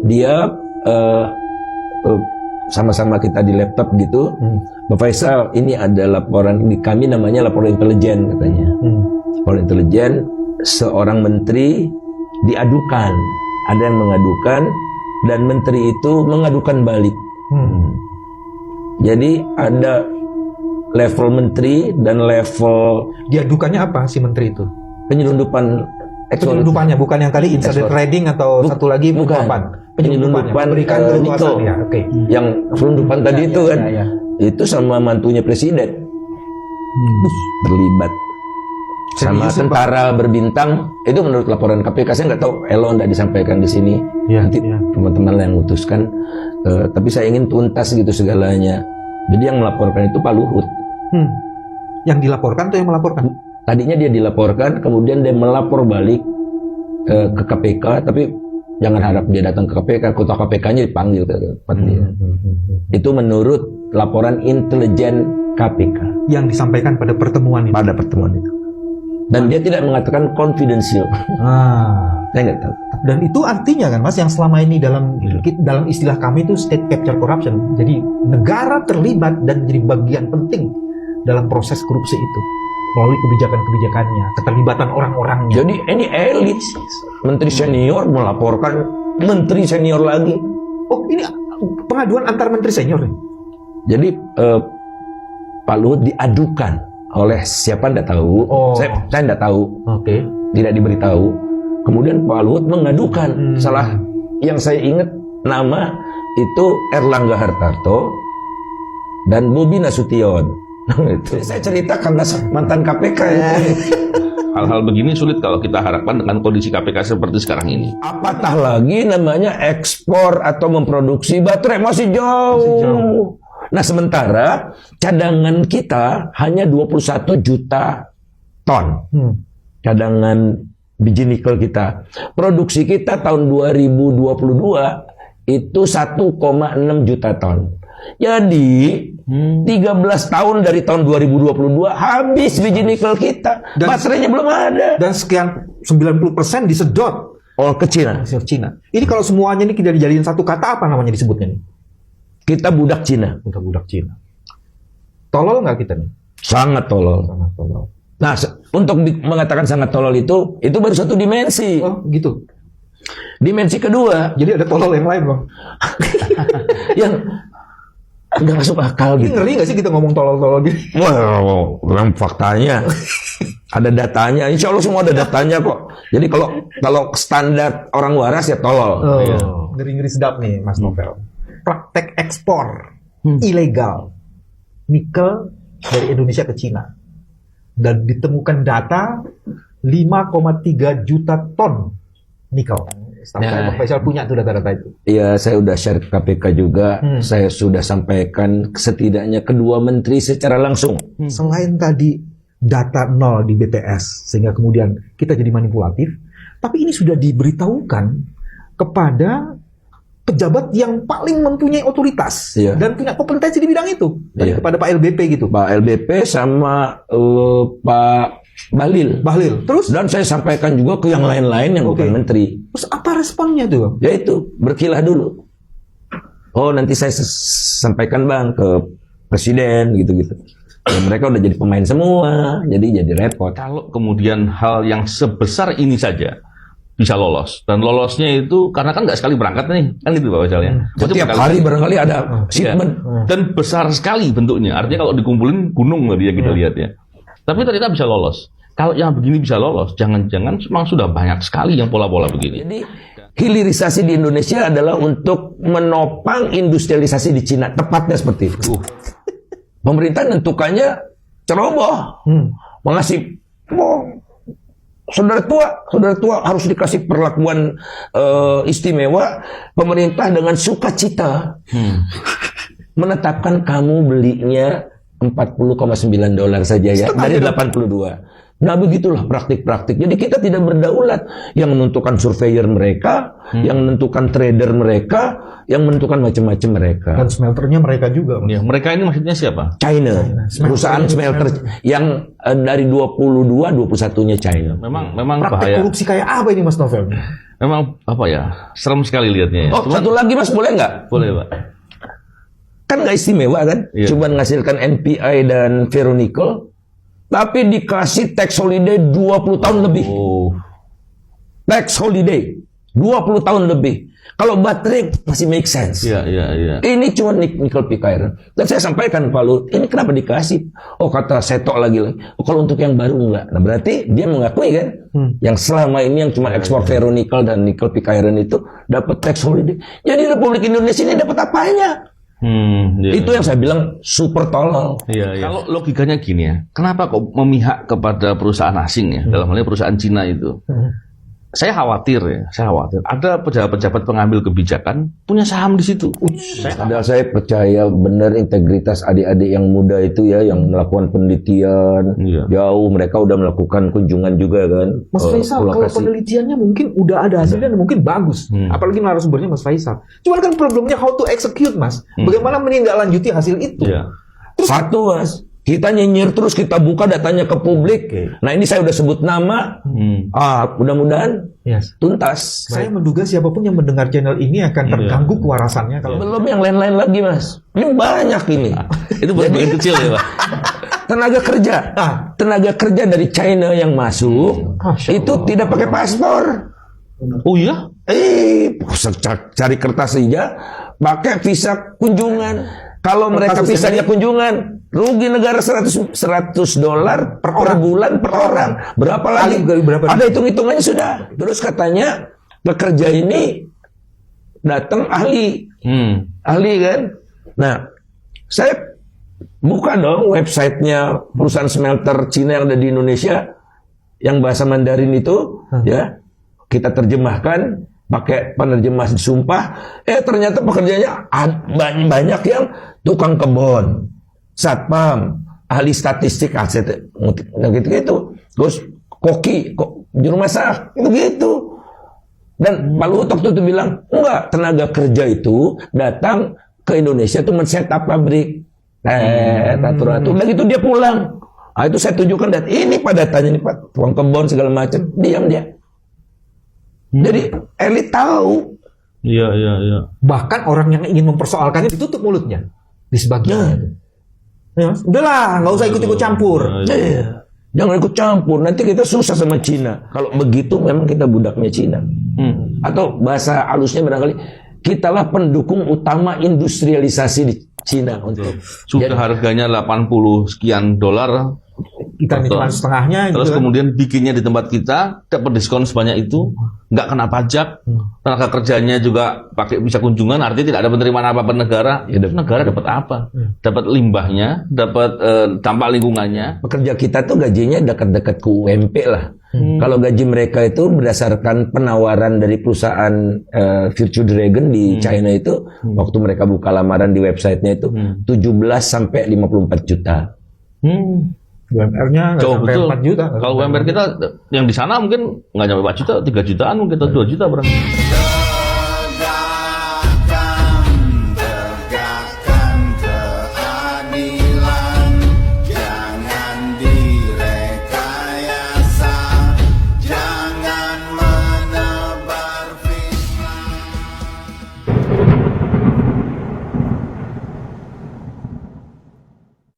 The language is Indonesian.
dia sama-sama kita di laptop gitu. Pak Faisal, ini ada laporan di kami namanya laporan intelijen katanya. Laporan intelijen, seorang menteri diadukan, ada yang mengadukan dan menteri itu mengadukan balik. Jadi ada level menteri dan level diadukannya apa si menteri itu? Penyelundupan. Penyelundupannya bukan yang tadi insider trading atau satu lagi bukan. Penyelundupan berikan nikel. Ya, Yang penyelundupan tadi itu kan. Itu sama mantunya presiden. Terlibat. Sama tentara berbintang. Itu menurut laporan KPK. Saya nggak tahu Elo nggak disampaikan di sini. Nanti teman-teman yang memutuskan. Tapi saya ingin tuntas gitu segalanya. Jadi yang melaporkan itu Pak Luhut. Yang dilaporkan atau yang melaporkan? Tadinya dia dilaporkan, kemudian dia melapor balik ke KPK, tapi jangan harap dia datang ke KPK, ketua KPK-nya dipanggil ke tempat dia. Itu menurut laporan intelijen KPK. Yang disampaikan pada pertemuan itu? Pada pertemuan itu. Dan dia tidak mengatakan confidential. Saya nggak tahu. Dan itu artinya kan Mas, yang selama ini dalam istilah kami itu state capture corruption. Jadi negara terlibat dan menjadi bagian penting dalam proses korupsi itu. Melalui kebijakan-kebijakannya, keterlibatan orang-orangnya. Jadi ini elit. Menteri senior melaporkan menteri senior lagi. Oh, ini pengaduan antar menteri senior. Jadi Pak Luhut diadukan oleh siapa tidak tahu. Saya tidak tahu. Tidak diberitahu. Kemudian Pak Luhut mengadukan salah. Yang saya ingat nama itu Erlangga Hartarto dan Bobi Nasution. Itu saya cerita karena mantan KPK ya. Hal-hal begini sulit kalau kita harapkan dengan kondisi KPK seperti sekarang ini. Apatah lagi namanya ekspor atau memproduksi baterai masih jauh. Nah sementara cadangan kita hanya 21 juta ton. Cadangan biji nikel kita. Produksi kita tahun 2022 itu 1,6 juta ton. Jadi 13 tahun dari tahun 2022 habis biji nikel kita. Baterainya belum ada. Dan sekian 90% disedot ke Cina. Ini kalau semuanya ini kita dijadiin satu kata, apa namanya disebutnya nih? Kita budak Cina. Kita budak Cina. Tolol nggak kita nih? Sangat tolol. Sangat tolol. Nah, untuk mengatakan sangat tolol itu baru satu dimensi. Oh, gitu. Dimensi kedua. Jadi ada tolol yang lain, Bang. Yang nggak masuk akal gitu. Ngeri nggak sih kita ngomong tolol-tolol gitu? Wow, memang faktanya. Ada datanya. Insya Allah semua ada datanya kok. Jadi kalau standar orang waras ya tolol. Ngeri-ngeri sedap nih, Mas Novel. Praktek ekspor ilegal nikel dari Indonesia ke Cina. Dan ditemukan data 5,3 juta ton nikel. Pak Faisal punya tuh data-data itu. Iya, saya udah share ke KPK juga. Saya sudah sampaikan setidaknya kedua menteri secara langsung. Selain tadi data nol di BTS, sehingga kemudian kita jadi manipulatif, tapi ini sudah diberitahukan kepada pejabat yang paling mempunyai otoritas dan punya kompetensi di bidang itu. Kepada Pak LBP gitu. Pak LBP sama Pak Bahlil. Terus? Dan saya sampaikan juga ke yang lain-lain yang bukan menteri. Terus apa responnya tuh? Ya itu, berkilah dulu. Oh, nanti saya sampaikan Bang ke presiden gitu-gitu. Ya, mereka udah jadi pemain semua, jadi repot. Kalau kemudian hal yang sebesar ini saja bisa lolos, dan lolosnya itu karena kan nggak sekali berangkat nih, kan itu Pak Faisal ya. Setiap hari barangkali ada shipment. Dan besar sekali bentuknya, artinya kalau dikumpulin gunung tadi ya kita lihat ya. Tapi ternyata bisa lolos. Kalau yang begini bisa lolos, jangan-jangan memang sudah banyak sekali yang pola-pola begini. Jadi hilirisasi di Indonesia adalah untuk menopang industrialisasi di Cina, tepatnya seperti itu. Pemerintah nentukannya ceroboh, mengasih saudara tua harus dikasih perlakuan istimewa. Pemerintah dengan sukacita menetapkan kamu belinya $40,9 saja ya dari 82. Nah begitulah praktik-praktik. Jadi kita tidak berdaulat. Yang menentukan surveyor mereka, yang menentukan trader mereka, yang menentukan macam-macam mereka. Dan smelternya mereka juga. Mas. Ya, mereka ini maksudnya siapa? China, perusahaan smelter yang dari 22, 21-nya China. Memang Praktik bahaya. korupsi kayak apa ini Mas Novel? Memang apa ya? Serem sekali lihatnya ya. Oh, satu lagi Mas, boleh nggak? Boleh, Pak. Kan nggak istimewa kan? Iya. Cuma menghasilkan NPI dan ferronickel, tapi dikasih tax holiday 20 tahun lebih. Oh. Tax holiday 20 tahun lebih. Kalau baterai masih make sense. Iya. Ini cuma nickel pick iron. Dan saya sampaikan Pak Luhut, ini kenapa dikasih? Oh kata Seto lagi. Oh, kalau untuk yang baru enggak. Nah berarti dia mengakui kan, yang selama ini yang cuma ekspor ferronickel dan nickel pick iron itu dapat tax holiday. Jadi Republik Indonesia ini dapat apanya? Iya. Itu yang saya bilang super tolol. Iya. Kalau logikanya gini ya, kenapa kok memihak kepada perusahaan asing ya, dalam hal ini perusahaan Cina itu? Saya khawatir ada pejabat-pejabat pengambil kebijakan punya saham di situ. Padahal saya percaya benar integritas adik-adik yang muda itu ya, yang melakukan penelitian. Iya. Jauh mereka udah melakukan kunjungan juga kan. Mas Faisal, kalau lokasi. penelitiannya mungkin udah ada hasilnya dan mungkin bagus. Apalagi narasumbernya Mas Faisal. Cuman kan problemnya how to execute, Mas. Bagaimana menindaklanjuti hasil itu? Iya. Satu Mas, kita nyinyir terus, kita buka datanya ke publik. Nah ini saya udah sebut nama. Mudah-mudahan tuntas. Saya menduga siapapun yang mendengar channel ini akan terganggu kewarasannya kalau Belum yang lain-lain lagi Mas. Ini banyak ini. Itu baru bagian kecil ya, Pak. Tenaga kerja dari China yang masuk itu tidak pakai paspor. Oh iya? Cari kertas saja, pakai visa kunjungan. Kalau mereka visanya kunjungan, rugi negara $100 per bulan per orang. Berapa lagi? Ada hitung-hitungannya sudah. Terus katanya pekerja ini datang ahli kan. Nah, saya buka dong websitenya perusahaan smelter Cina yang ada di Indonesia, yang bahasa Mandarin itu, ya kita terjemahkan. Pakai penerjemah sumpah, ternyata pekerjanya banyak yang tukang kebun, satpam, ahli statistik, aset, gitu-gitu. Terus koki, juru masak, gitu-gitu. Dan Pak Luhut waktu itu bilang, enggak, tenaga kerja itu datang ke Indonesia itu men-setup pabrik. Atur-atur. Dan itu dia pulang. Nah, itu saya tunjukkan, dan ini datanya nih Pak, tukang kebun segala macam, diam dia. Jadi elit tahu. Iya. bahkan orang yang ingin mempersoalkannya ditutup mulutnya di sebagian. Ya, udahlah, nggak usah ikut-ikut campur. Jangan ikut campur, nanti kita susah sama Cina. Kalau begitu memang kita budaknya Cina. Atau bahasa halusnya barangkali, kitalah pendukung utama industrialisasi di Cina. Sudah harganya 80 sekian dolar. Kita ini cuma setengahnya. Terus gitu kan. kemudian bikinnya di tempat kita, dapat diskon sebanyak itu, nggak kena pajak, tenaga kerjanya juga pakai bisa kunjungan, artinya tidak ada penerimaan apa-apa negara. Ya, negara dapat apa? Dapat limbahnya, dapat dampak lingkungannya. Pekerja kita tuh gajinya dekat-dekat ke UMP lah. Kalau gaji mereka itu berdasarkan penawaran dari perusahaan Virtue Dragon di China itu, waktu mereka buka lamaran di websitenya itu 17 sampai 54 juta. UMR-nya nggak Jauh sampai betul. 4 juta. Kalau UMR kita yang di sana mungkin nggak nyampe 4 juta, 3 jutaan mungkin, atau 2 juta berarti.